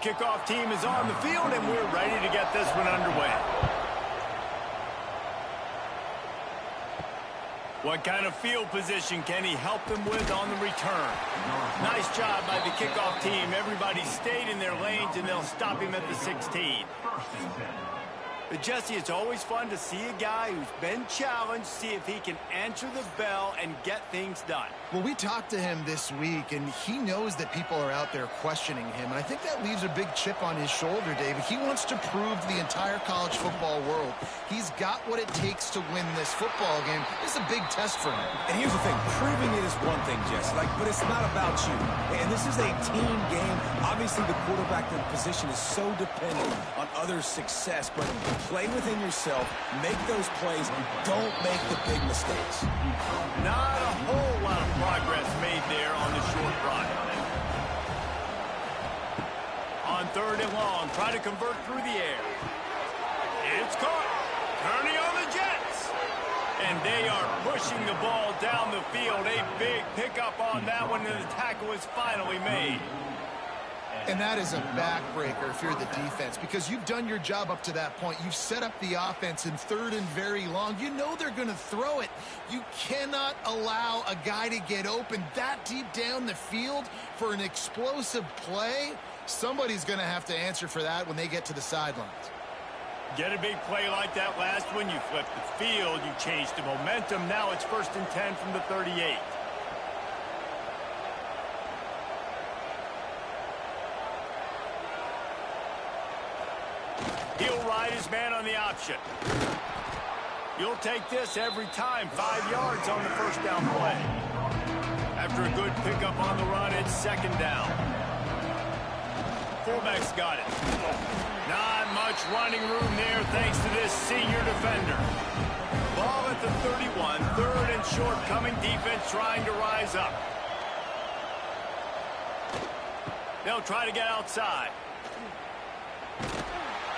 kickoff team is on the field, and we're ready to get this one underway. What kind of field position can he help them with on the return? Nice job by the kickoff team. Everybody stayed in their lanes, and they'll stop him at the 16. But Jesse, it's always fun to see a guy who's been challenged, see if he can answer the bell and get things done. Well, we talked to him this week, and he knows that people are out there questioning him. And I think that leaves a big chip on his shoulder, David. He wants to prove to the entire college football world he's got what it takes to win this football game. This is a big test for him. And here's the thing. Proving it is one thing, Jesse, but it's not about you. And this is a team game. Obviously, the quarterback position is so dependent on others' success, but play within yourself, make those plays, don't make the big mistakes. Not a whole lot of progress made there on the short run. On 3rd and long, try to convert through the air. It's caught. Turning on the Jets. And they are pushing the ball down the field. A big pickup on that one, and the tackle is finally made. And that is a backbreaker if you're the defense, because you've done your job up to that point. You've set up the offense in 3rd and very long. You know they're going to throw it. You cannot allow a guy to get open that deep down the field for an explosive play. Somebody's going to have to answer for that when they get to the sidelines. Get a big play like that last one. You flip the field. You change the momentum. Now it's 1st and 10 from the 38. He'll ride his man on the option. You'll take this every time. 5 yards on the 1st down play. After a good pickup on the run, it's 2nd down. Fullback's got it. Not much running room there thanks to this senior defender. Ball at the 31. 3rd and short coming. Defense trying to rise up. They'll try to get outside.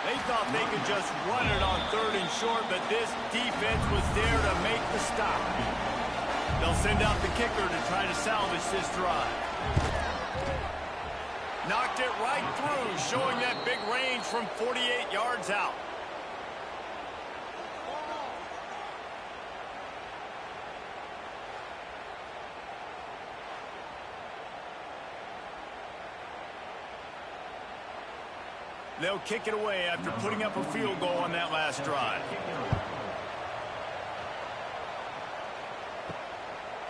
They thought they could just run it on 3rd and short, but this defense was there to make the stop. They'll send out the kicker to try to salvage this drive. Knocked it right through, showing that big range from 48 yards out. They'll kick it away after putting up a field goal on that last drive.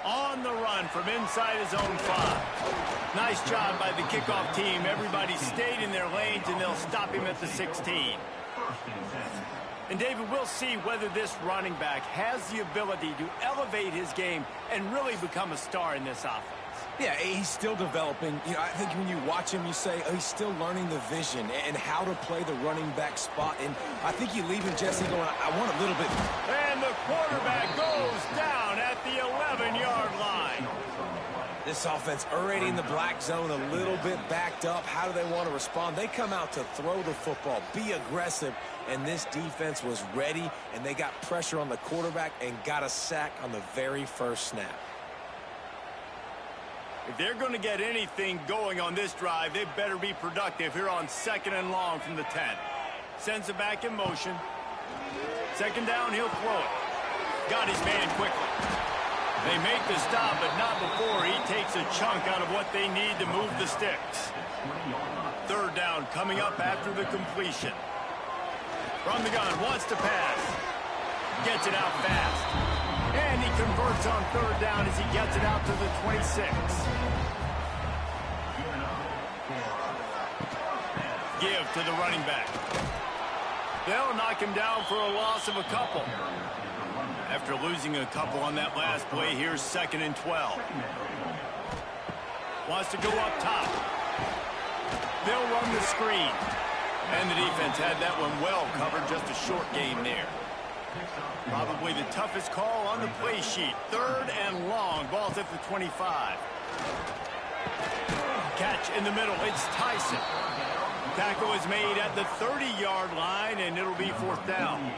On the run from inside his own 5. Nice job by the kickoff team. Everybody stayed in their lanes, and they'll stop him at the 16. And, David, we'll see whether this running back has the ability to elevate his game and really become a star in this offense. Yeah, he's still developing. You know, I think when you watch him, you say, oh, he's still learning the vision and how to play the running back spot. And I think you leave him, Jesse, going, I want a little bit. And the quarterback goes down at the 11-yard line. This offense already in the black zone, a little bit backed up. How do they want to respond? They come out to throw the football, be aggressive, and this defense was ready, and they got pressure on the quarterback and got a sack on the very first snap. If they're going to get anything going on this drive, they better be productive here on 2nd and long from the 10. Sends it back in motion. 2nd down, he'll throw it. Got his man quickly. They make the stop, but not before he takes a chunk out of what they need to move the sticks. 3rd down coming up after the completion. From the gun, wants to pass. Gets it out fast. And he converts on 3rd down as he gets it out to the 26. Give to the running back. They'll knock him down for a loss of a couple. After losing a couple on that last play, here's 2nd and 12. Wants to go up top. They'll run the screen. And the defense had that one well covered, just a short game there. Probably the toughest call on the play sheet. 3rd and long. Ball's at the 25. Catch in the middle. It's Tyson. Tackle is made at the 30-yard line, and it'll be 4th down.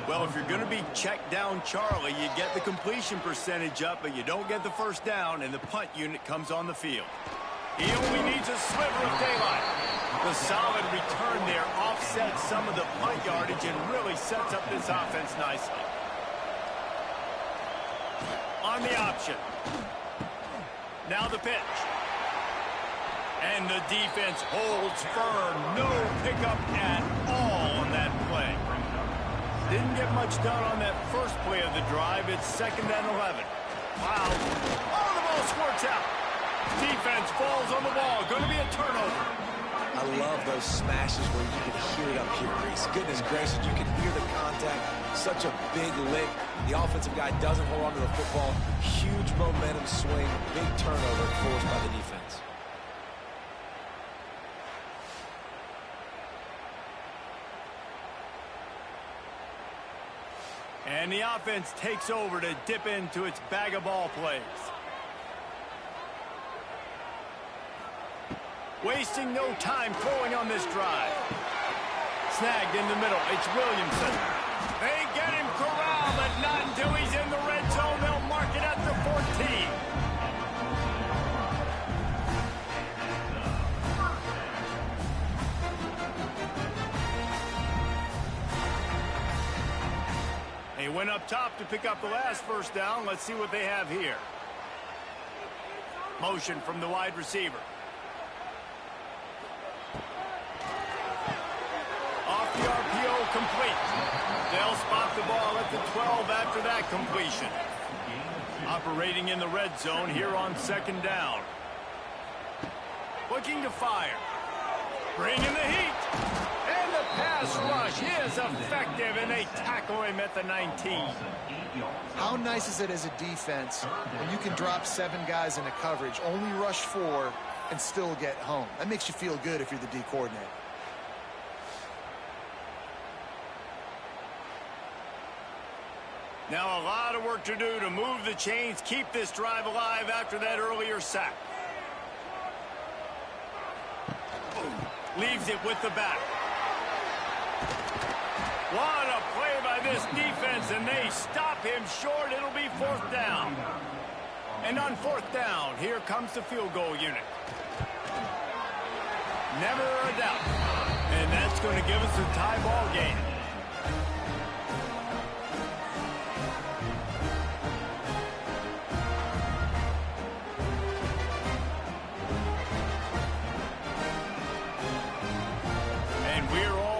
Well, if you're going to be checked down Charlie, you get the completion percentage up, but you don't get the 1st down, and the punt unit comes on the field. He only needs a sliver of daylight. The solid return there offsets some of the punt yardage and really sets up this offense nicely. On the option. Now the pitch. And the defense holds firm. No pickup at all on that play. Didn't get much done on that first play of the drive. It's 2nd and 11. Wow. Oh, the ball squirts out. Defense falls on the ball. Going to be a turnover. I love those smashes where you can hear it up here, Reese. Goodness gracious, you can hear the contact. Such a big lick. The offensive guy doesn't hold on to the football. Huge momentum swing. Big turnover forced by the defense. And the offense takes over to dip into its bag of ball plays. Wasting no time throwing on this drive. Snagged in the middle. It's Williamson. They get him corralled, but not until he's in the red zone. They'll mark it at the 14. He went up top to pick up the last first down. Let's see what they have here. Motion from the wide receiver. Off the RPO, complete. They'll spot the ball at the 12 after that completion. Operating in the red zone here on 2nd down. Looking to fire. Bringing the heat. And the pass rush is effective, and they tackle him at the 19. How nice is it as a defense when you can drop 7 guys into coverage, only rush 4, and still get home? That makes you feel good if you're the D coordinator. Now a lot of work to do to move the chains, keep this drive alive after that earlier sack. Leaves it with the back. What a play by this defense, and they stop him short. It'll be 4th down. And on 4th down, here comes the field goal unit. Never a doubt. And that's going to give us a tie ball game.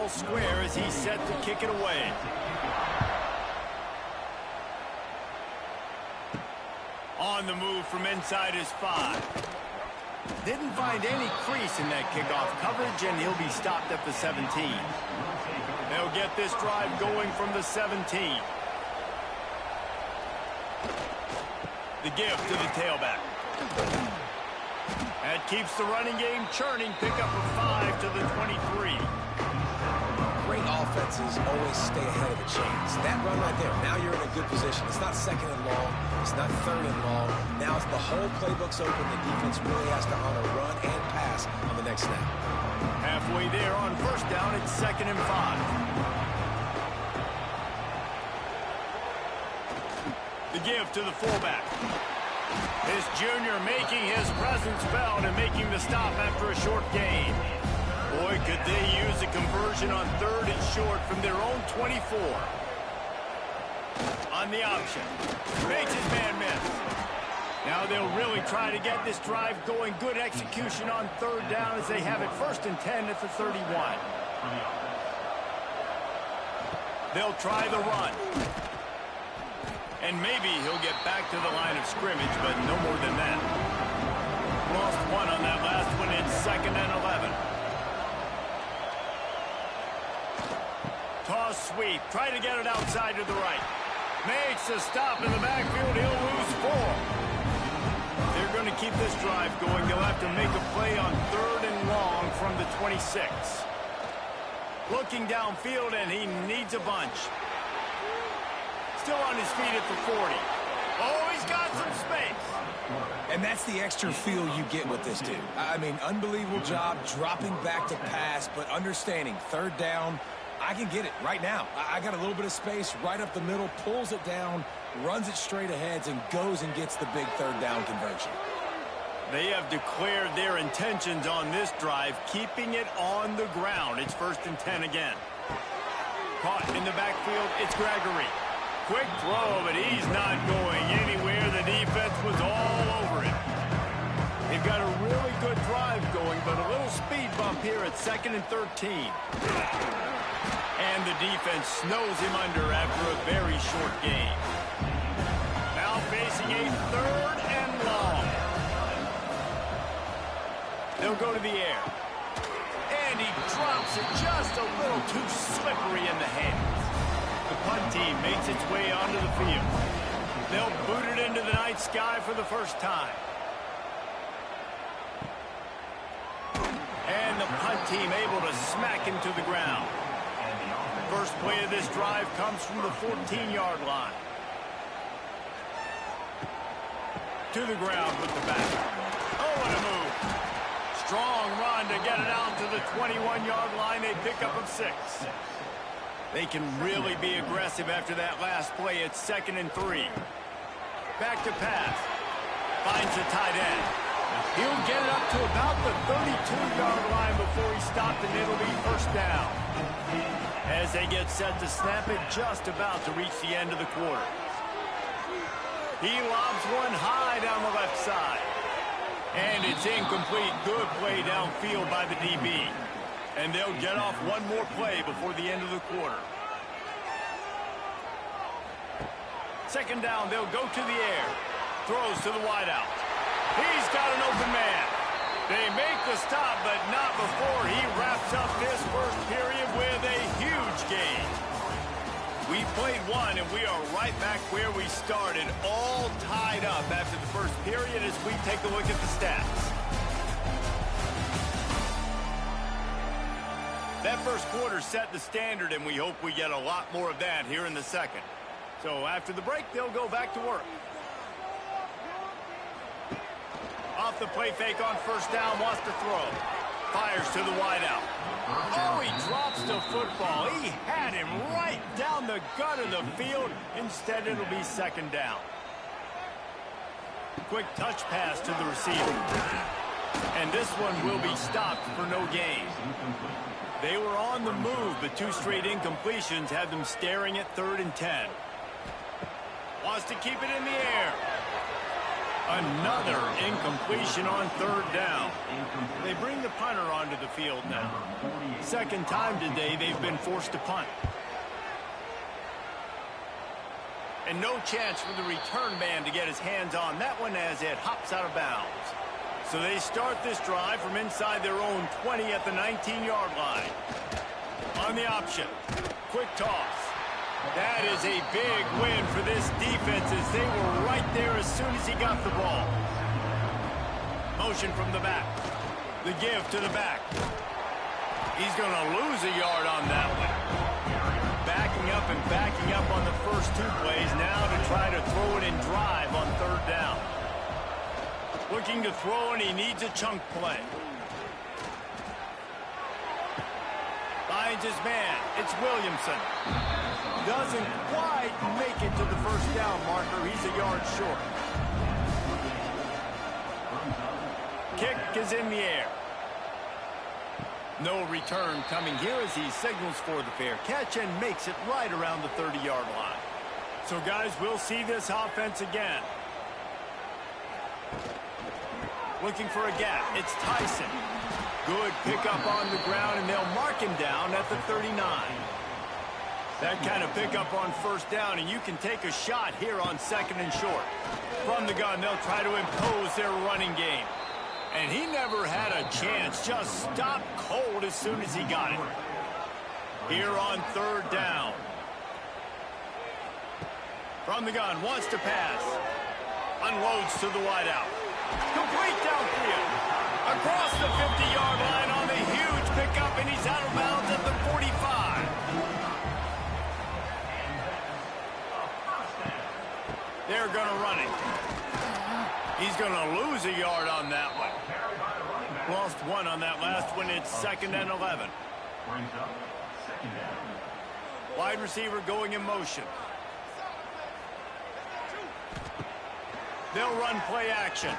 Square as he's set to kick it away. On the move from inside his 5. Didn't find any crease in that kickoff coverage, and he'll be stopped at the 17. They'll get this drive going from the 17. The give to the tailback. That keeps the running game churning. Pick up a 5 to the 23. Great offenses always stay ahead of the chains. That run right there, now you're in a good position. It's not 2nd and long. It's not 3rd and long. Now it's the whole playbook's open. The defense really has to honor run and pass on the next snap. Halfway there on 1st down, it's 2nd and 5. The give to the fullback. This junior making his presence felt and making the stop after a short gain. Boy, could they use a conversion on 3rd and short from their own 24. On the option. Makes his man miss. Now they'll really try to get this drive going. Good execution on 3rd down as they have it 1st and 10 at the 31. They'll try the run. And maybe he'll get back to the line of scrimmage, but no more than that. Lost 1 on that last one in 2nd and 11. Toss sweep. Try to get it outside to the right. Makes a stop in the backfield. He'll lose 4. They're going to keep this drive going. They'll have to make a play on 3rd and long from the 26. Looking downfield, and he needs a bunch. Still on his feet at the 40. Oh, he's got some space. And that's the extra feel you get with this dude. I mean, unbelievable job dropping back to pass, but understanding 3rd down, I can get it right now. I got a little bit of space right up the middle, pulls it down, runs it straight ahead, and goes and gets the big 3rd down conversion. They have declared their intentions on this drive, keeping it on the ground. It's 1st and 10 again. Caught in the backfield, it's Gregory. Quick throw, but he's not going anywhere. The defense was all over it. They've got a really good drive going, but a little speed bump here at 2nd and 13. And the defense snows him under after a very short game. Now facing a 3rd and long. They'll go to the air. And he drops it just a little too slippery in the hands. The punt team makes its way onto the field. They'll boot it into the night sky for the first time. And the punt team able to smack him to the ground. First play of this drive comes from the 14-yard line. To the ground with the back. Oh, what a move. Strong run to get it out to the 21-yard line. They pick up of 6. They can really be aggressive after that last play. It's 2nd and 3. Back to pass. Finds the tight end. He'll get it up to about the 32-yard line before he stopped, and it'll be 1st down. As they get set to snap it, just about to reach the end of the quarter. He lobs one high down the left side. And it's incomplete. Good play downfield by the DB. And they'll get off one more play before the end of the quarter. 2nd down, they'll go to the air. Throws to the wideout. He's got an open man. They make the stop, but not before he wraps up this first period with a huge gain. We played one, and we are right back where we started, all tied up after the first period as we take a look at the stats. That first quarter set the standard, and we hope we get a lot more of that here in the second. So after the break, they'll go back to work. Off the play fake on 1st down, wants to throw. Fires to the wideout. Oh, he drops the football. He had him right down the gut of the field. Instead, it'll be 2nd down. Quick touch pass to the receiver. And this one will be stopped for no gain. They were on the move, but 2 straight incompletions had them staring at 3rd and 10. Wants to keep it in the air. Another incompletion on 3rd down. They bring the punter onto the field now. 2nd time today they've been forced to punt. And no chance for the return man to get his hands on that one as it hops out of bounds. So they start this drive from inside their own 20 at the 19-yard line. On the option. Quick toss. That is a big win for this defense as they were right there as soon as he got the ball. Motion from the back. The give to the back. He's going to lose a yard on that one. Backing up and backing up on the first 2 plays now to try to throw it and drive on 3rd down. Looking to throw, and he needs a chunk play. Finds his man. It's Williamson. Doesn't quite make it to the 1st down marker. He's a yard short. Kick is in the air. No return coming here as he signals for the fair catch and makes it right around the 30-yard line. So, guys, we'll see this offense again. Looking for a gap. It's Tyson. Good pickup on the ground, and they'll mark him down at the 39. That kind of pickup on 1st down, and you can take a shot here on 2nd and short. From the gun, they'll try to impose their running game. And he never had a chance. Just stopped cold as soon as he got it. Here on 3rd down. From the gun, wants to pass. Unloads to the wideout. Complete downfield. Across the 50-yard line on the huge pickup, and he's out of bounds at the 45. They're going to run it. He's going to lose a yard on that one. Lost 1 on that last one. It's 2nd and 11. Wide receiver going in motion. They'll run play action.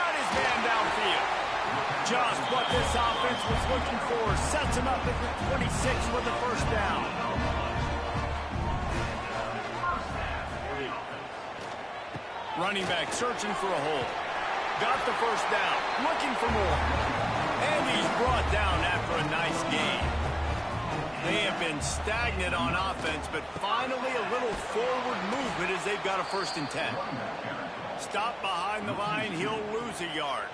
got his man downfield. Just what this offense was looking for. Sets him up at the 26 with the first down. Running back searching for a hole. Got the first down. Looking for more. And he's brought down after a nice gain. They have been stagnant on offense, but finally a little forward movement as they've got a 1st and 10. Stop behind the line, he'll lose a yard.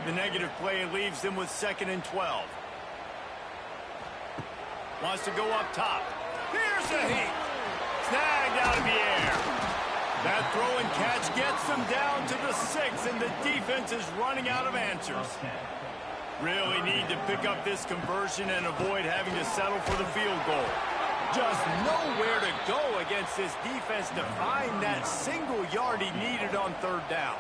The negative play leaves them with 2nd and 12. Wants to go up top. Here's a heat. Snagged out of the air. That throw and catch gets them down to the 6, and the defense is running out of answers. Really need to pick up this conversion and avoid having to settle for the field goal. Just nowhere to go against this defense to find that single yard he needed on 3rd down.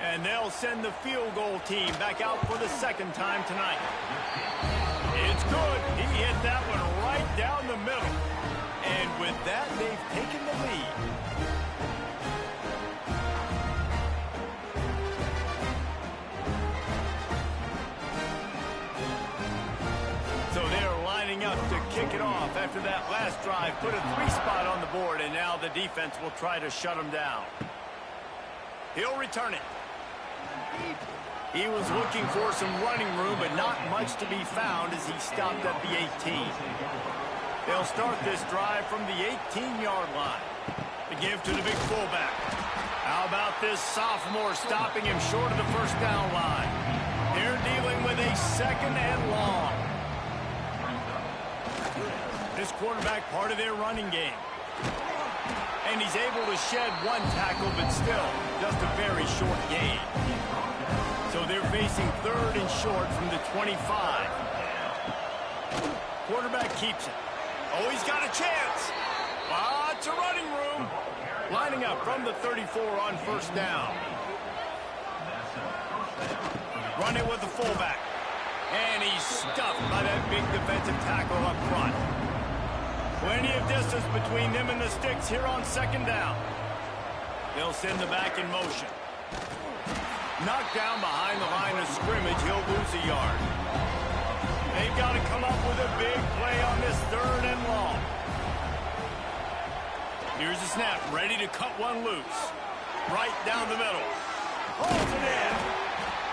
And they'll send the field goal team back out for the 2nd time tonight. It's good. He hit that one right down the middle. And with that, they've taken the lead. So they're lining up to kick it off after that last drive. Put a 3-spot on the board, and now the defense will try to shut them down. He'll return it. He was looking for some running room, but not much to be found as he stopped at the 18. They'll start this drive from the 18-yard line. The give to the big fullback. How about this sophomore stopping him short of the 1st down line? They're dealing with a 2nd and long. This quarterback part of their running game. And he's able to shed 1 tackle, but still just a very short gain. So they're facing 3rd and short from the 25. Quarterback keeps it. Oh, he's got a chance. Lots of running room. Lining up from the 34 on 1st down. Running with the fullback. And he's stuffed by that big defensive tackle up front. Plenty of distance between them and the sticks here on 2nd down. They'll send the back in motion. Knocked down behind the line of scrimmage, he'll lose a yard. They've got to come up with a big play on this 3rd and long. Here's the snap, ready to cut one loose. Right down the middle. Holds it in.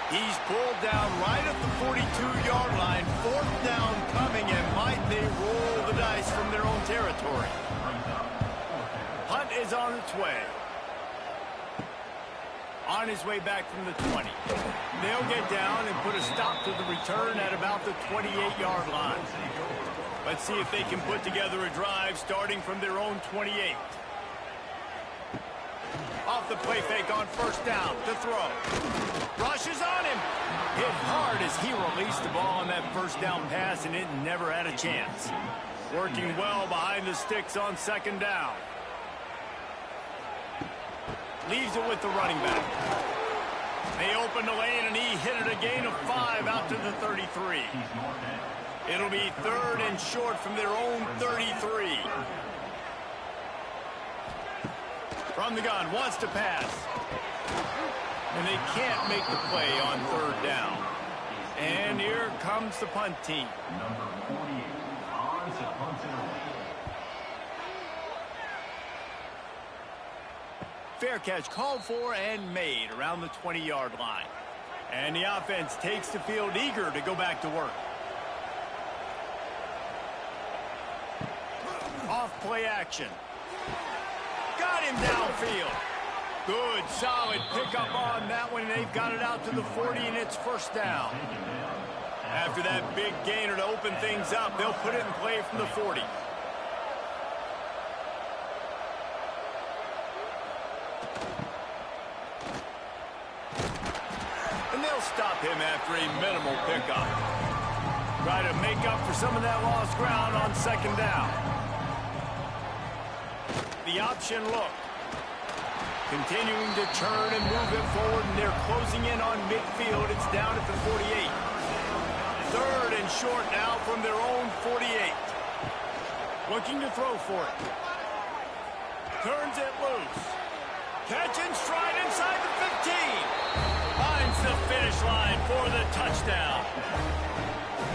He's pulled down right at the 42-yard line. 4th down coming, and might they roll the dice from their own territory. Punt is on its way. On his way back from the 20. They'll get down and put a stop to the return at about the 28-yard line. Let's see if they can put together a drive starting from their own 28. Off the play fake on 1st down to throw. Rushes on him. Hit hard as he released the ball on that 1st down pass, and it never had a chance. Working well behind the sticks on 2nd down. Leaves it with the running back. They open the lane, and he hit it a gain of 5 out to the 33. It'll be 3rd and short from their own 33. From the gun, wants to pass. And they can't make the play on 3rd down. And here comes the punt team. Number 48 on to punt it away. Fair catch called for and made around the 20-yard line. And the offense takes the field eager to go back to work. Off play action. Got him downfield. Good, solid pickup on that one. They've got it out to the 40, and it's 1st down. After that big gainer to open things up, they'll put it in play from the 40. And they'll stop him after a minimal pickup. Try to make up for some of that lost ground on 2nd down. The option look. Continuing to churn and move it forward, and they're closing in on midfield. It's down at the 48. 3rd and short now from their own 48. Looking to throw for it. Turns it loose. Catch in stride inside the 15. Finds the finish line for the touchdown.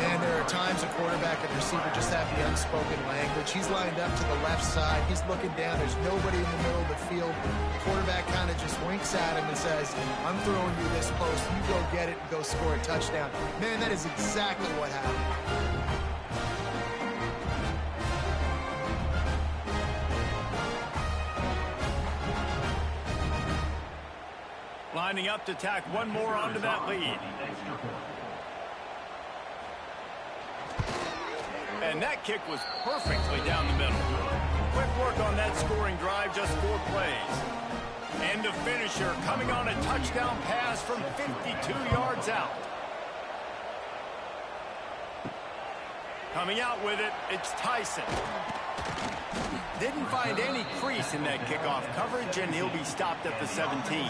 And there are times a quarterback and receiver just have the unspoken language. He's lined up to the left side. He's looking down. There's nobody in the middle of the field. The quarterback kind of just winks at him and says, I'm throwing you this post. You go get it and go score a touchdown. Man, that is exactly what happened. Lining up to tack one more onto that lead. And that kick was perfectly down the middle. Quick work on that scoring drive, just 4 plays. And the finisher coming on a touchdown pass from 52 yards out. Coming out with it, it's Tyson. Didn't find any crease in that kickoff coverage, and he'll be stopped at the 17.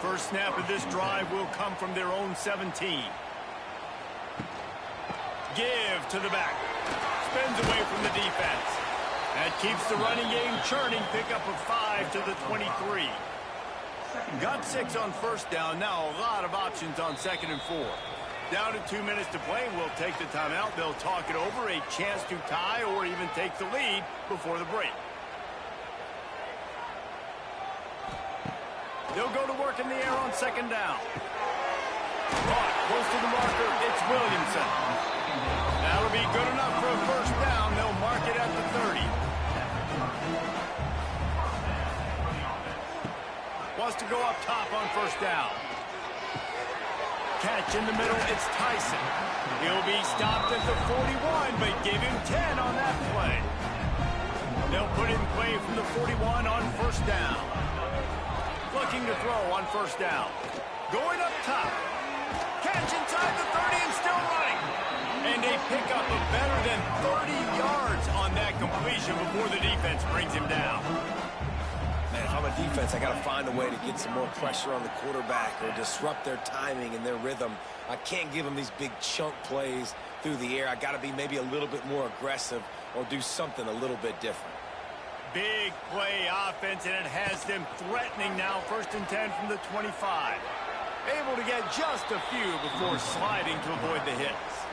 First snap of this drive will come from their own 17. Give to the back. Spins away from the defense. That keeps the running game churning. Pickup of 5 to the 23. Got 6 on first down. Now a lot of options on 2nd and 4. Down to 2 minutes to play. We'll take the timeout. They'll talk it over. A chance to tie or even take the lead before the break. They'll go to work in the air on 2nd down. Caught close to the marker. It's Williamson. That'll be good enough for a first down. They'll mark it at the 30. Wants to go up top on first down. Catch in the middle, it's Tyson. He'll be stopped at the 41, but give him 10 on that play. They'll put in play from the 41 on first down. Looking to throw on first down. Going up top. Catch inside the 30 and still running. And a pickup of better than 30 yards on that completion before the defense brings him down. Man, if I'm a defense, I got to find a way to get some more pressure on the quarterback or disrupt their timing and their rhythm. I can't give them these big chunk plays through the air. I got to be maybe a little bit more aggressive or do something a little bit different. Big play offense, and it has them threatening now. 1st and 10 from the 25. Able to get just a few before sliding to avoid the hits.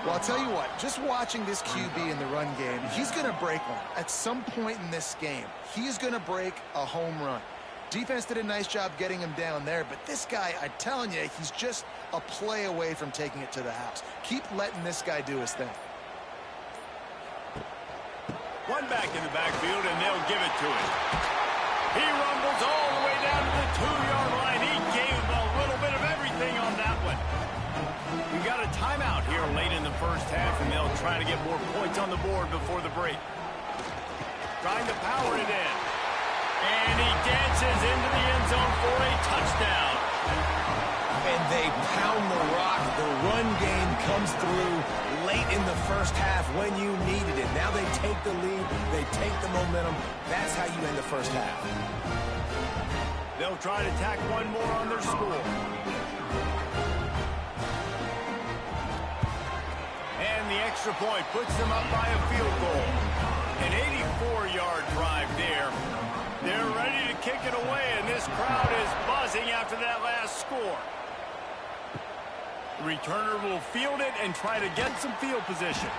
Well, I'll tell you what, just watching this QB in the run game, he's going to break one. At some point in this game, he's going to break a home run. Defense did a nice job getting him down there, but this guy, I'm telling you, he's just a play away from taking it to the house. Keep letting this guy do his thing. One back in the backfield, and they'll give it to him. He rumbles all the way down to the 2-yard line. He gave a little bit of everything on that one. We got a timeout here late in the first half, and they'll try to get more points on the board before the break. Trying to power it in. And he dances into the end zone for a touchdown. And they pound the rock. The run game comes through late in the first half when you needed it. Now they take the lead. They take the momentum. That's how you end the first half. They'll try to tack one more on their score. And the extra point puts them up by a field goal. An 84-yard drive there. They're ready to kick it away, and this crowd is buzzing after that last score. The returner will field it and try to get some field position.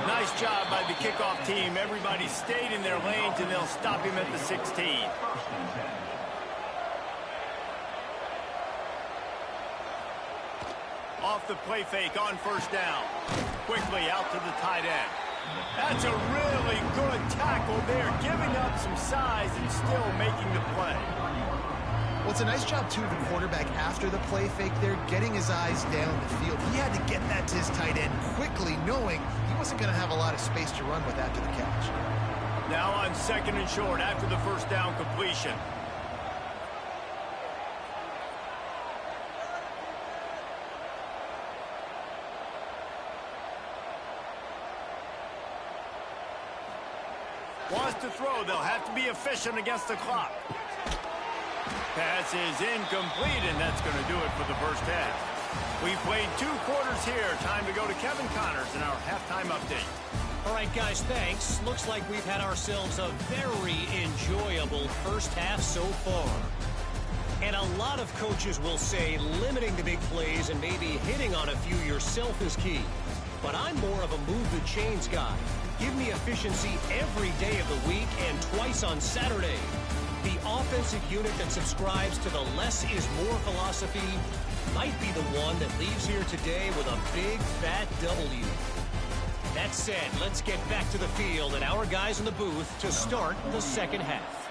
Nice job by the kickoff team. Everybody stayed in their lanes, and they'll stop him at the 16. Off the play fake on first down. Quickly out to the tight end. That's a really good tackle there, giving up some size and still making the play. Well, it's a nice job, too, of the quarterback after the play fake there, getting his eyes down the field. He had to get that to his tight end quickly, knowing he wasn't going to have a lot of space to run with after the catch. Now on 2nd and short after the first down completion. Wants to throw. They'll have to be efficient against the clock. Pass is incomplete, and that's going to do it for the first half. We've played 2 quarters here. Time to go to Kevin Connors in our halftime update. All right, guys, thanks. Looks like we've had ourselves a very enjoyable first half so far. And a lot of coaches will say limiting the big plays and maybe hitting on a few yourself is key. But I'm more of a move the chains guy. Give me efficiency every day of the week and twice on Saturday. The offensive unit that subscribes to the less is more philosophy might be the one that leaves here today with a big fat W. That said, let's get back to the field and our guys in the booth to start the second half.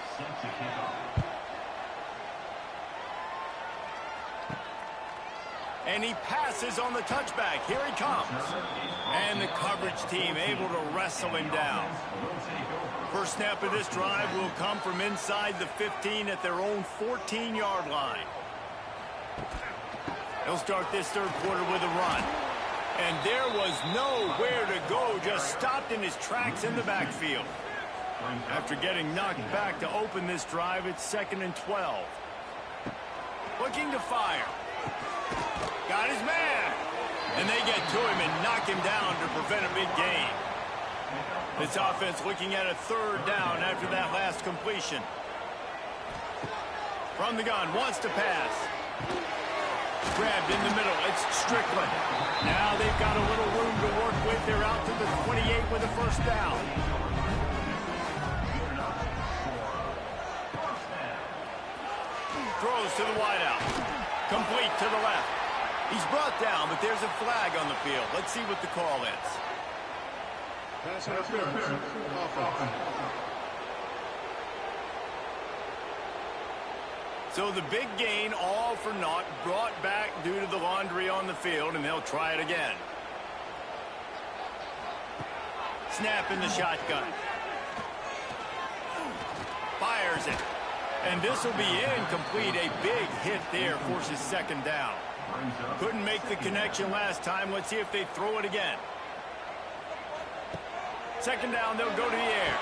And he passes on the touchback. Here he comes. And the coverage team able to wrestle him down. First snap of this drive will come from inside the 15 at their own 14-yard line. They'll start this third quarter with a run. And there was nowhere to go, just stopped in his tracks in the backfield. After getting knocked back to open this drive, it's 2nd and 12. Looking to fire. Got his man. And they get to him and knock him down to prevent a big gain. This offense looking at a 3rd down after that last completion. From the gun, wants to pass. Grabbed in the middle, it's Strickland. Now they've got a little room to work with. They're out to the 28 with a first down. Throws to the wideout. Complete to the left. He's brought down, but there's a flag on the field. Let's see what the call is. Pass interference. Offense. So the big gain, all for naught, brought back due to the laundry on the field, and they'll try it again. Snap in the shotgun. Fires it. And this will be incomplete. A big hit there forces 2nd down. Couldn't make the connection last time. Let's see if they throw it again. 2nd down, they'll go to the air.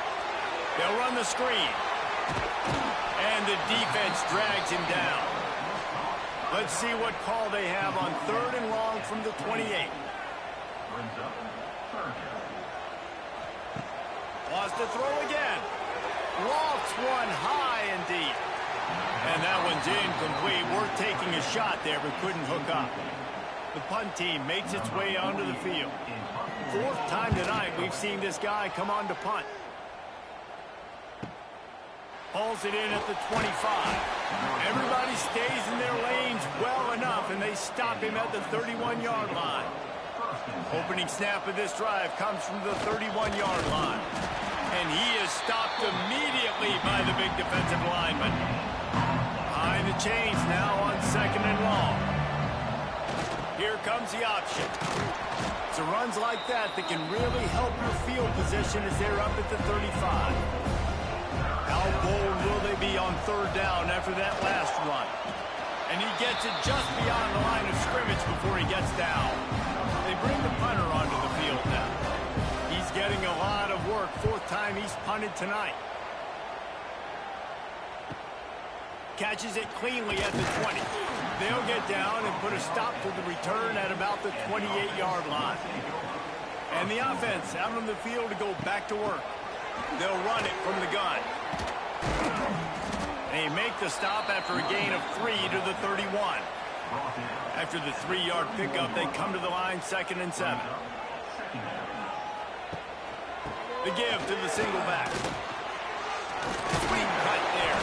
They'll run the screen. And the defense drags him down. Let's see what call they have on 3rd and long from the 28. Wants to throw again. Lofts one high and deep. And that one's incomplete. Worth taking a shot there, but couldn't hook up. The punt team makes its way onto the field. 4th time tonight we've seen this guy come on to punt. Hauls it in at the 25. Everybody stays in their lanes well enough, and they stop him at the 31-yard line. Opening snap of this drive comes from the 31-yard line. And he is stopped immediately by the big defensive lineman. Behind the chains now on 2nd and long. Here comes the option. It's runs like that that can really help your field position as they're up at the 35. How bold will they be on 3rd down after that last run? And he gets it just beyond the line of scrimmage before he gets down. They bring the punter onto the field now. He's getting a lot of work. 4th time he's punted tonight. Catches it cleanly at the 20. They'll get down and put a stop to the return at about the 28-yard line. And the offense out on the field to go back to work. They'll run it from the gun. They make the stop after a gain of 3 to the 31. After the 3-yard pickup, they come to the line 2nd and 7. The give to the single back. Sweet cut there.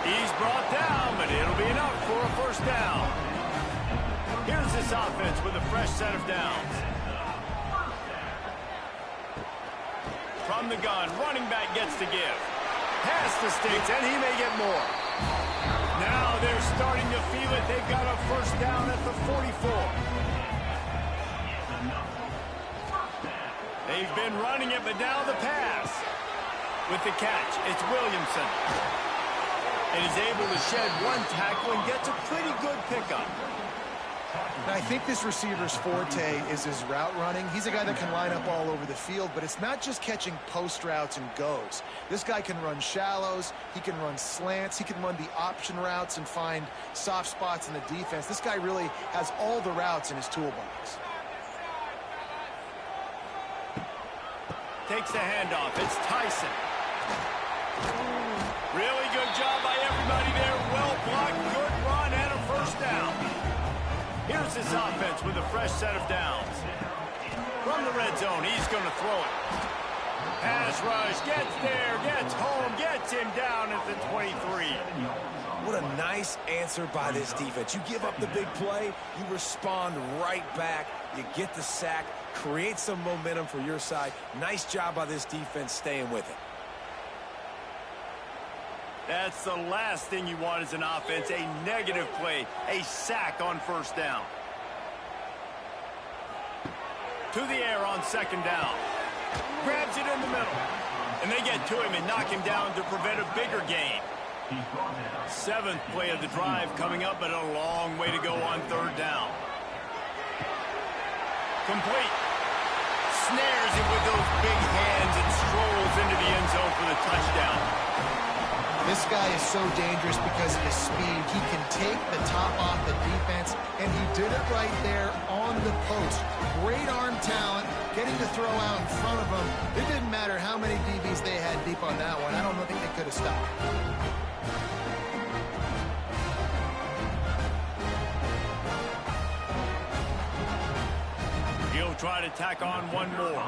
He's brought down, but it'll be enough for a first down. Here's this offense with a fresh set of downs. From the gun, running back gets the give. Pass the sticks, and he may get more. Now they're starting to feel it. They've got a first down at the 44. They've been running it, but now the pass. With the catch, it's Williamson. And he's able to shed one tackle and gets a pretty good pickup. And I think this receiver's forte is his route running. He's a guy that can line up all over the field, but it's not just catching post routes and goes. This guy can run shallows, he can run slants, he can run the option routes and find soft spots in the defense. This guy really has all the routes in his toolbox. Takes the handoff. It's Tyson. Really good job by everybody there. Well blocked, good run, and a first down. Here's this offense with a fresh set of downs. From the red zone, he's going to throw it. Pass rush, gets there, gets home, gets him down at the 23. What a nice answer by this defense. You give up the big play, you respond right back, you get the sack, create some momentum for your side. Nice job by this defense staying with it. That's the last thing you want as an offense, a negative play, a sack on first down. To the air on second down. Grabs it in the middle. And they get to him and knock him down to prevent a bigger gain. Seventh play of the drive coming up, but a long way to go on third down. Complete. Snares it with those big hands and strolls into the end zone for the touchdown. This guy is so dangerous because of his speed. He can take the top off the defense, and he did it right there on the post. Great arm talent, getting to throw out in front of him. It didn't matter how many DBs they had deep on that one. I don't think they could have stopped. He'll try to tack on one more.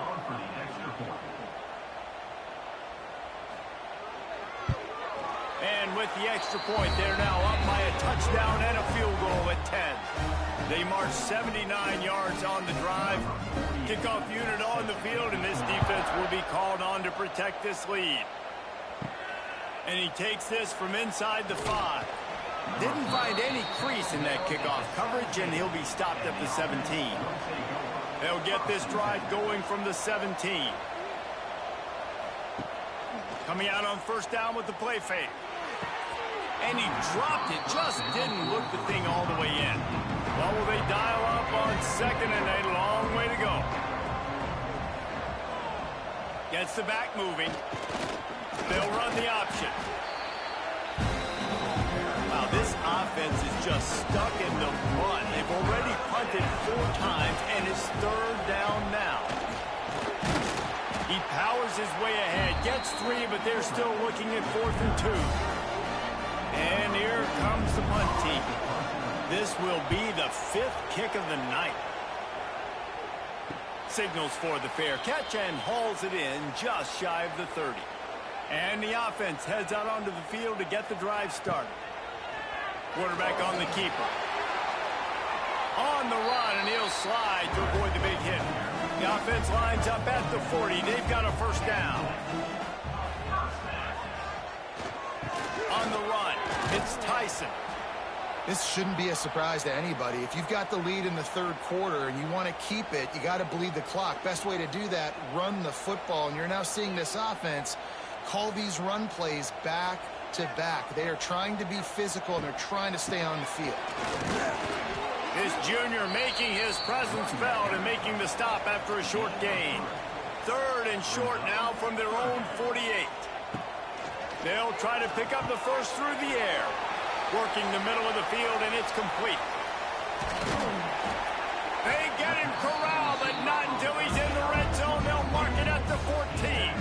And with the extra point, they're now up by a touchdown and a field goal at 10. They march 79 yards on the drive. Kickoff unit on the field, and this defense will be called on to protect this lead. And he takes this from inside the 5. Didn't find any crease in that kickoff coverage, and he'll be stopped at the 17. They'll get this drive going from the 17. Coming out on first down with the play fake. And he dropped it, just didn't look the thing all the way in. Well, will they dial up on second and a long way to go. Gets the back moving. They'll run the option. Wow, this offense is just stuck in the mud. They've already punted 4 times, and it's third down now. He powers his way ahead, gets 3, but they're still looking at 4th and 2. And here comes the punt team. This will be the 5th kick of the night. Signals for the fair catch and hauls it in just shy of the 30. And the offense heads out onto the field to get the drive started. Quarterback on the keeper. On the run, and he'll slide to avoid the big hit. The offense lines up at the 40. They've got a first down. On the run, it's Tyson. This shouldn't be a surprise to anybody. If you've got the lead in the third quarter and you want to keep it, you got to bleed the clock. Best way to do that, run the football. And you're now seeing this offense call these run plays back to back. They are trying to be physical, and they're trying to stay on the field. This junior making his presence felt and making the stop after a short gain. Third and short now from their own 48. They'll try to pick up the first through the air. Working the middle of the field, and it's complete. They get him corralled, but not until he's in the red zone. They'll mark it at the 14.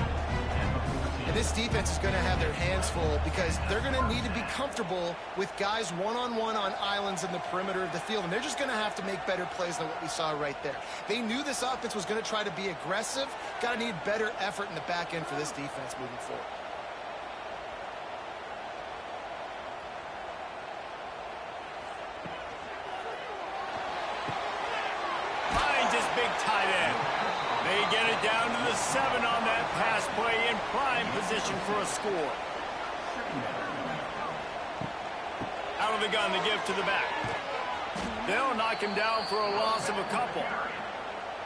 And this defense is going to have their hands full because they're going to need to be comfortable with guys one-on-one on islands in the perimeter of the field, and they're just going to have to make better plays than what we saw right there. They knew this offense was going to try to be aggressive. Got to need better effort in the back end for this defense moving forward. Big tight end. They get it down to the 7 on that pass play, in prime position for a score. Out of the gun, the give to the back. They'll knock him down for a loss of a couple.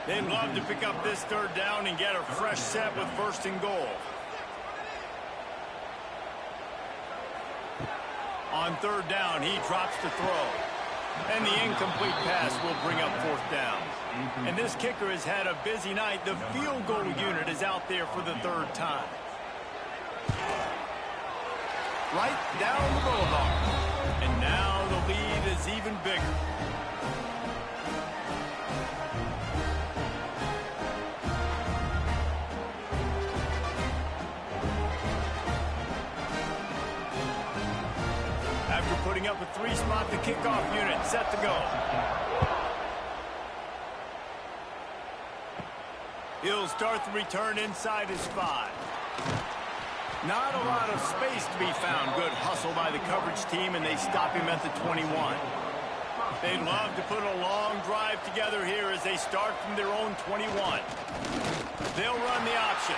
They'd love to pick up this third down and get a fresh set with first and goal. On third down, he drops to throw. And the incomplete pass will bring up fourth down. And this kicker has had a busy night. The field goal unit is out there for the third time. Right down the boulevard. And now the lead is even bigger. After putting up a three-spot, the kickoff unit set to go. He'll start the return inside his 5. Not a lot of space to be found. Good hustle by the coverage team, and they stop him at the 21. They'd love to put a long drive together here as they start from their own 21. They'll run the option.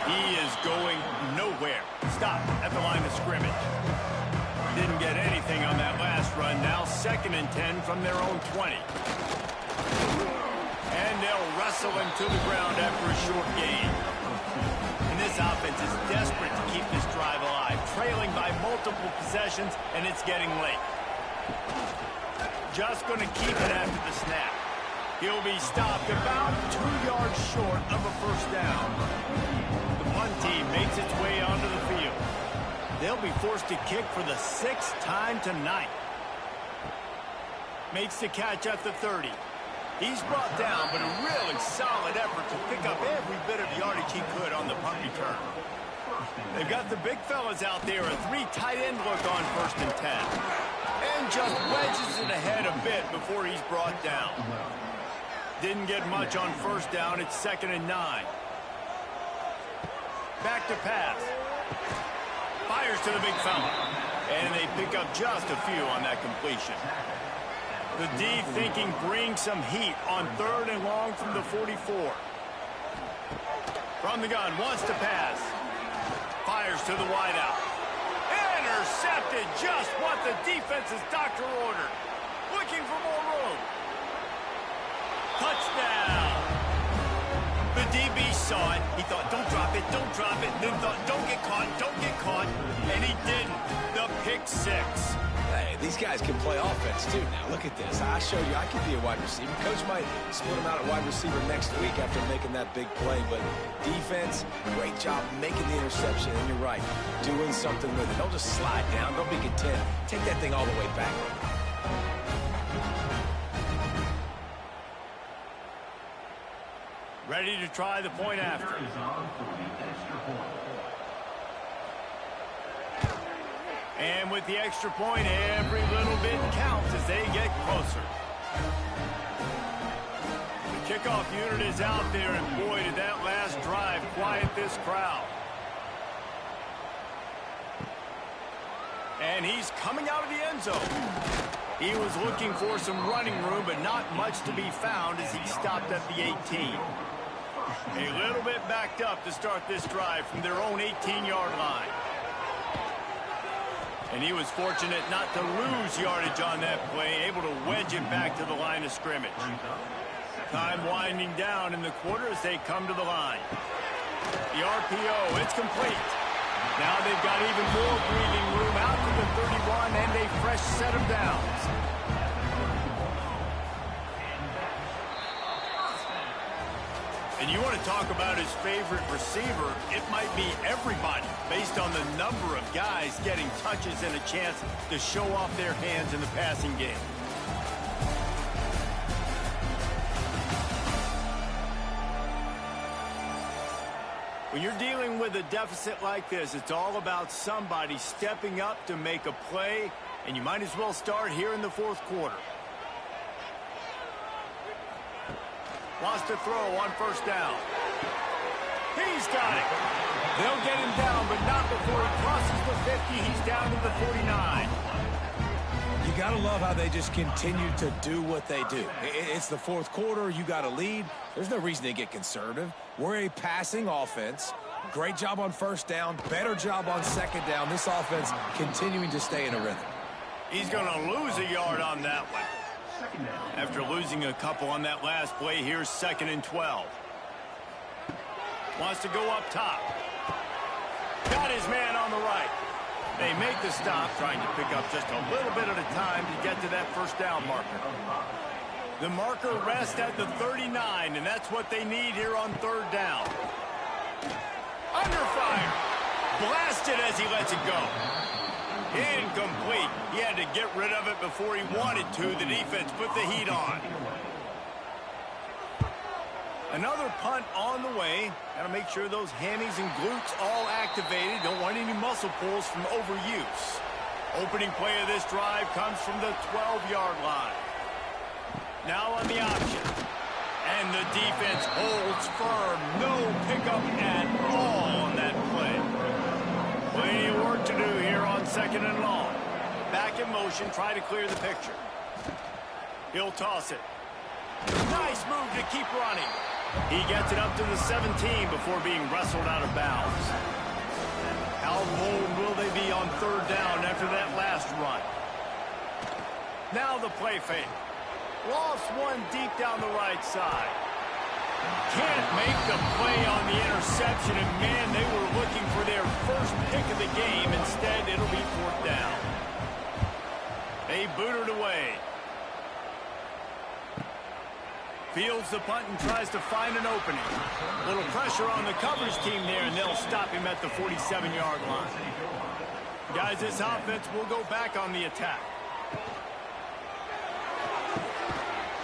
He is going nowhere. Stop at the line of scrimmage. Didn't get anything on that last run. Now 2nd and 10 from their own 20. And they'll wrestle him to the ground after a short gain. And this offense is desperate to keep this drive alive, trailing by multiple possessions, and it's getting late. Just going to keep it after the snap. He'll be stopped about 2 yards short of a first down. The punt team makes its way onto the field. They'll be forced to kick for the 6th time tonight. Makes the catch at the 30. He's brought down, but a really solid effort to pick up every bit of yardage he could on the punt return. They've got the big fellas out there, a 3 tight end look on 1st and 10. And just wedges it ahead a bit before he's brought down. Didn't get much on 1st down. It's 2nd and 9. Back to pass. Fires to the big fella. And they pick up just a few on that completion. The D thinking bring some heat on 3rd and long from the 44. From the gun, wants to pass. Fires to the wideout. Intercepted, just what the defense's doctor ordered. Looking for more room. Touchdown. The DB saw it. He thought, don't drop it, don't drop it. Then thought, don't get caught, don't get caught. And he didn't. The pick 6. Hey, these guys can play offense, too. Now, look at this. I showed you I could be a wide receiver. Coach might split him out at wide receiver next week after making that big play. But defense, great job making the interception. And you're right, doing something with it. Don't just slide down. Don't be content. Take that thing all the way back. Ready to try the point after. And with the extra point, every little bit counts as they get closer. The kickoff unit is out there, and boy, did that last drive quiet this crowd. And he's coming out of the end zone. He was looking for some running room, but not much to be found as he stopped at the 18. A little bit backed up to start this drive from their own 18-yard line. And he was fortunate not to lose yardage on that play, able to wedge it back to the line of scrimmage. Time winding down in the quarter as they come to the line. The RPO, it's complete. Now they've got even more breathing room out to the 31 and a fresh set of downs. And you want to talk about his favorite receiver, it might be everybody, based on the number of guys getting touches and a chance to show off their hands in the passing game. When you're dealing with a deficit like this, it's all about somebody stepping up to make a play, and you might as well start here in the 4th quarter. Wants to throw on 1st down. He's got it. They'll get him down, but not before he crosses the 50. He's down to the 49. You got to love how they just continue to do what they do. It's the 4th quarter. You got a lead. There's no reason to get conservative. We're a passing offense. Great job on 1st down. Better job on 2nd down. This offense continuing to stay in a rhythm. He's going to lose a yard on that one. After losing a couple on that last play, here's 2nd and 12. Wants to go up top. Got his man on the right. They make the stop, trying to pick up just a little bit at a time to get to that first down marker. The marker rests at the 39, and that's what they need here on third down. Under fire. Blasted as he lets it go. Incomplete. He had to get rid of it before he wanted to. The defense put the heat on. Another punt on the way. Got to make sure those hammies and glutes all activated. Don't want any muscle pulls from overuse. Opening play of this drive comes from the 12-yard line. Now on the option. And the defense holds firm. No pickup at all on that play. Plenty of work to do here on second and long. Back in motion, try to clear the picture. He'll toss it. Nice move to keep running. He gets it up to the 17 before being wrestled out of bounds. How bold will they be on third down after that last run? Now the play fake. Lost one deep down the right side. Can't make the play on the interception, and man, they were looking for their first pick of the game. Instead, it'll be fourth down. They boot it away. Fields the punt and tries to find an opening. Little pressure on the coverage team there, and they'll stop him at the 47-yard line. Guys, this offense will go back on the attack.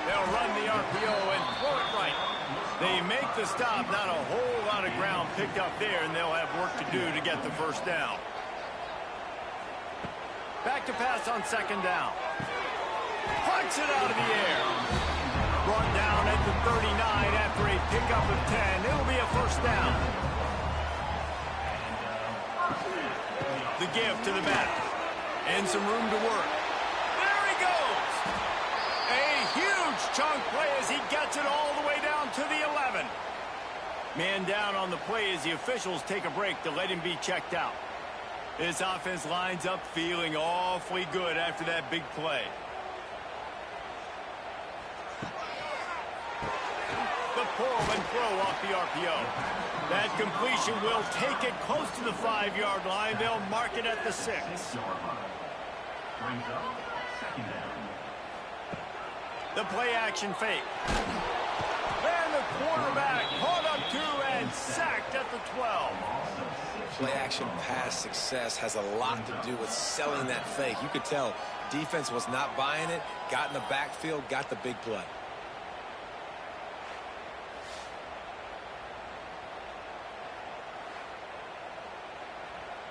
They'll run the RPO and throw it right. They make the stop. Not a whole lot of ground picked up there, and they'll have work to do to get the first down. Back to pass on second down. Punts it out of the air. Brought down at the 39 after a pickup of 10. It'll be a first down. The give to the back. And some room to work. There he goes. A huge chunk play as he gets it all the way down to the 11. Man down on the play as the officials take a break to let him be checked out. This offense lines up feeling awfully good after that big play. The pull and throw off the RPO. That completion will take it close to the 5-yard line. They'll mark it at the 6. The play action fake. And the quarterback caught up to and sacked at the 12. Play action pass success has a lot to do with selling that fake. You could tell defense was not buying it, got in the backfield, got the big play.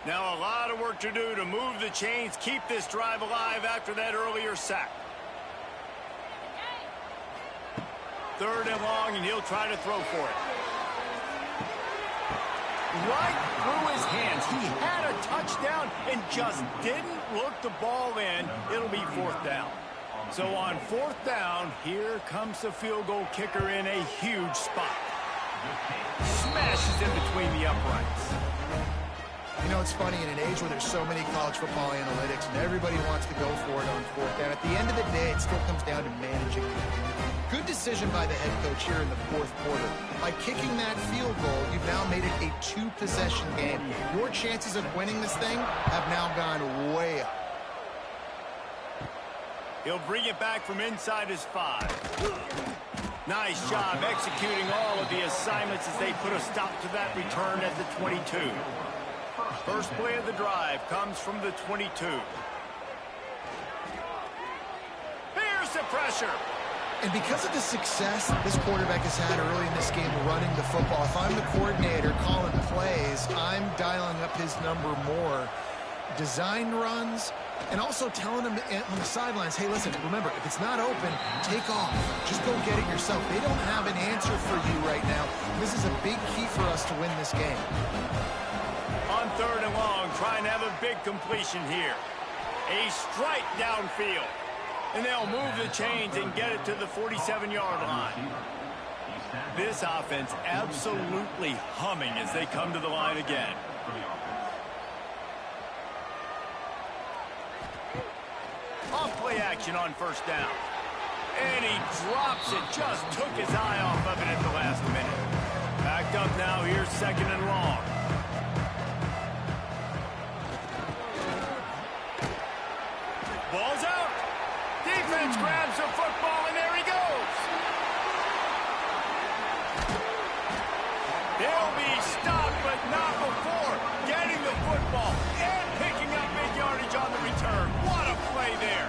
Now a lot of work to do to move the chains, keep this drive alive after that earlier sack. Third and long, and he'll try to throw for it. Right through his hands. He had a touchdown and just didn't look the ball in. It'll be fourth down. So on fourth down, here comes the field goal kicker in a huge spot. Smashes in between the uprights. You know, it's funny, in an age where there's so many college football analytics and everybody wants to go for it on fourth down, at the end of the day, it still comes down to managing. Good decision by the head coach here in the fourth quarter. By kicking that field goal, you've now made it a 2-possession game. Your chances of winning this thing have now gone way up. He'll bring it back from inside his 5. Nice job executing all of the assignments as they put a stop to that return at the 22. First play of the drive comes from the 22. Here's the pressure. And because of the success this quarterback has had early in this game running the football, if I'm the coordinator calling plays, I'm dialing up his number more. Design runs, and also telling him on the sidelines, hey, listen, remember, if it's not open, take off. Just go get it yourself. They don't have an answer for you right now. This is a big key for us to win this game. On third and long, trying to have a big completion here. A strike downfield. And they'll move the chains and get it to the 47-yard line. This offense absolutely humming as they come to the line again. Off play action on first down. And he drops it. Just took his eye off of it at the last minute. Backed up now. Here's second and long. ball and picking up big yardage on the return. What a play there.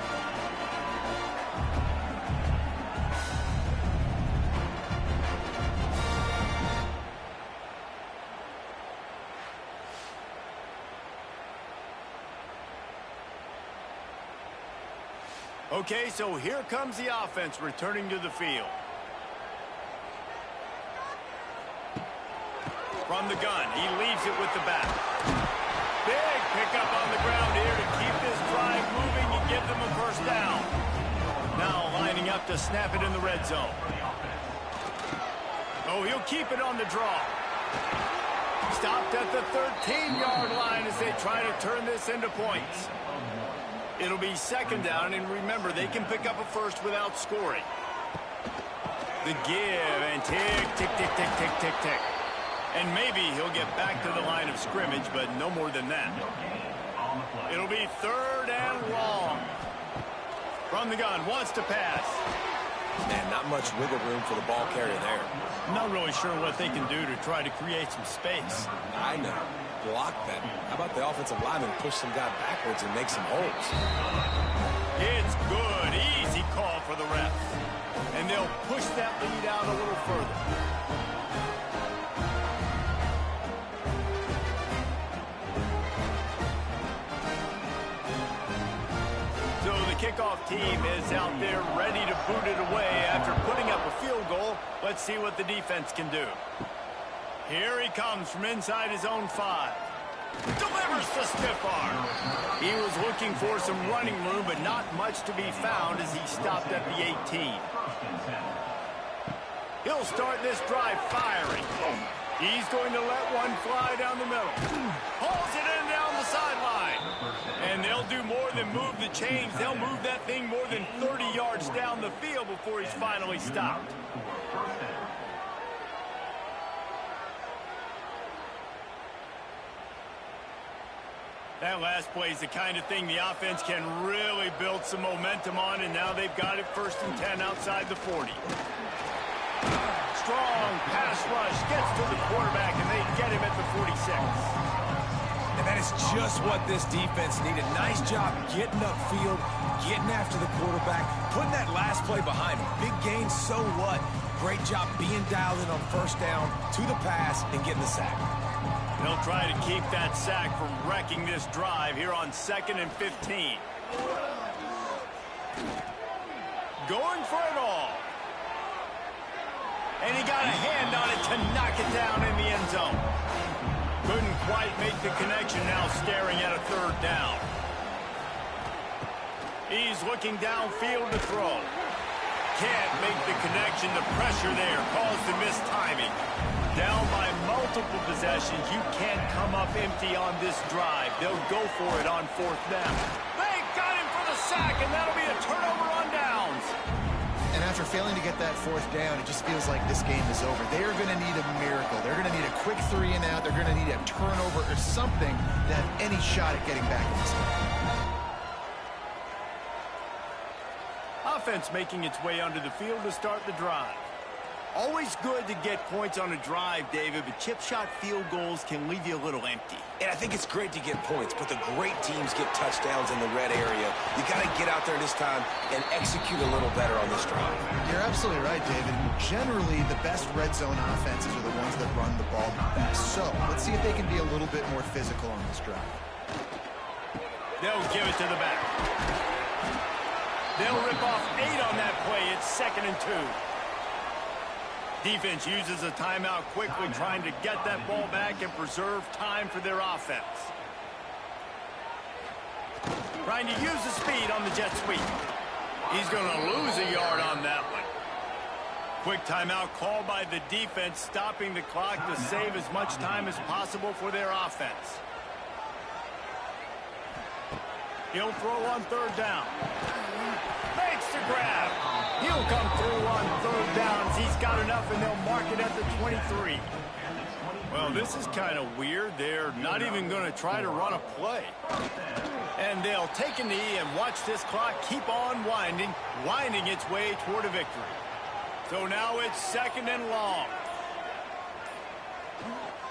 Okay, so here comes the offense returning to the field. From the gun, he leaves it with the back. Big pickup on the ground here to keep this drive moving and give them a first down. Now lining up to snap it in the red zone. Oh, he'll keep it on the draw. Stopped at the 13-yard line as they try to turn this into points. It'll be second down, and remember, they can pick up a first without scoring. The give, and tick, tick, tick, tick, tick, tick, tick. And maybe he'll get back to the line of scrimmage, but no more than that. It'll be third and long. From the gun, wants to pass. Man, not much wiggle room for the ball carrier there. Not really sure what they can do to try to create some space. I know. Block them. How about the offensive lineman push some guy backwards and make some holes? It's good. Easy call for the refs. And they'll push that lead out a little further. So the kickoff team is out there ready to boot it away after putting up a field goal. Let's see what the defense can do. Here he comes from inside his own 5. Delivers the stiff arm. He was looking for some running room, but not much to be found as he stopped at the 18. He'll start this drive firing. He's going to let one fly down the middle. Pulls it in down the sideline. And they'll do more than move the chains. They'll move that thing more than 30 yards down the field before he's finally stopped. That last play is the kind of thing the offense can really build some momentum on, and now they've got it first and 10 outside the 40. Strong pass rush gets to the quarterback, and they get him at the 46. And that is just what this defense needed. Nice job getting upfield, getting after the quarterback, putting that last play behind him. Big gain, so what? Great job being dialed in on first down, to the pass, and getting the sack. They'll try to keep that sack from wrecking this drive here on 2nd and 15. Going for it all. And he got a hand on it to knock it down in the end zone. Couldn't quite make the connection, now staring at a third down. He's looking downfield to throw. Can't make the connection. The pressure there caused the missed timing. Down by multiple possessions, you can't come up empty on this drive. They'll go for it on 4th down. They got him for the sack, and that'll be a turnover on downs. And after failing to get that 4th down, it just feels like this game is over. They are going to need a miracle. They're going to need a quick 3 and out. They're going to need a turnover or something to have any shot at getting back in this game. Offense making its way onto the field to start the drive. Always good to get points on a drive, David, but chip shot field goals can leave you a little empty. And I think it's great to get points, but the great teams get touchdowns in the red area. You got to get out there this time and execute a little better on this drive. You're absolutely right, David. Generally, the best red zone offenses are the ones that run the ball the best. So let's see if they can be a little bit more physical on this drive. They'll give it to the back. They'll rip off 8 on that play. It's 2nd and 2. Defense uses a timeout quickly, trying to get that ball back and preserve time for their offense. Trying to use the speed on the jet sweep. He's going to lose a yard on that one. Quick timeout called by the defense, stopping the clock to save as much time as possible for their offense. He'll throw on 3rd down. Makes the grab. He'll come through on 3rd downs. He's got enough, and they'll mark it at the 23. Well, this is kind of weird. They're not even going to try to run a play. And they'll take a knee and watch this clock keep on winding its way toward a victory. So now it's 2nd and long.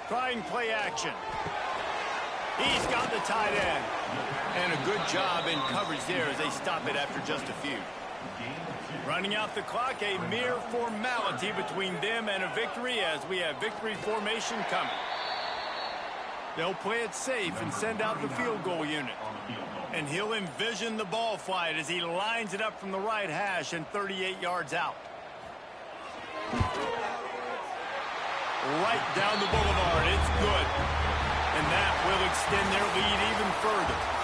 Trying play action. He's got the tight end. And a good job in coverage there as they stop it after just a few. Running out the clock, a mere formality between them and a victory as we have victory formation coming. They'll play it safe and send out the field goal unit. And he'll envision the ball flight as he lines it up from the right hash and 38 yards out. Right down the boulevard. It's good. And that will extend their lead even further.